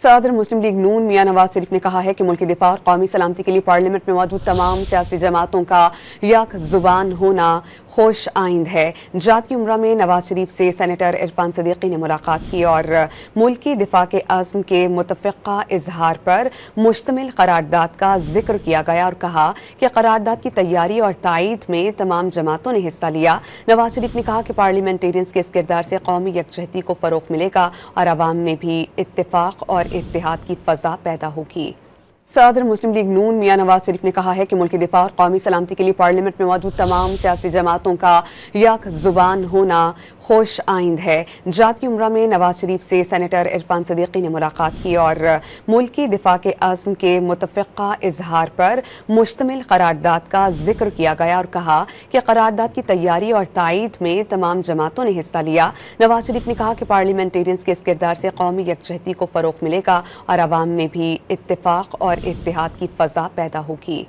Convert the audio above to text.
صدر مسلم لیگ نون میاں نواز شریف نے کہا ہے کہ ملکی دفاع اور قومی سلامتی کے لیے پارلیمنٹ میں موجود تمام سیاسی جماعتوں کا یک زبان ہونا خوش آئند ہے۔ جاتی امرہ میں نواز شریف سے سینیٹر عرفان صدیقی نے ملاقات کی اور ملکی دفاع کے عزم کے متفقہ اظہار پر مشتمل قرارداد کا ذکر کیا گیا اور کہا کہ قرارداد کی تیاری اور تائید میں تمام جماعتوں نے حصہ لیا۔ نواز شریف نے کہا کہ پارلیمنٹیرینز کے اس کردار سے قومی یکجہتی کو فروغ ملے گا اور عوام میں بھی اتفاق اور اتحاد کی فضا پیدا ہوگی۔ صدر مسلم لیگ نون میاں نواز شریف نے کہا ہے کہ ملکی دفاع اور قومی سلامتی کے لیے پارلیمنٹ میں موجود تمام سیاسی جماعتوں کا یک زبان ہونا خوش آئند ہے۔ جاتی امرہ میں نواز شریف سے سینیٹر عرفان صدیقی نے ملاقات کی اور ملکی دفاع کے عزم کے متفقہ اظہار پر مشتمل قرارداد کا ذکر کیا گیا اور کہا کہ قرارداد کی تیاری اور تائید میں تمام جماعتوں نے حصہ لیا۔ نواز شریف نے کہا کہ پارلیمنٹیرینز کے اس کردار سے قومی یکجہتی کو فروغ ملے گا اور عوام میں بھی اتفاق اور اتحاد کی فضا پیدا ہوگی۔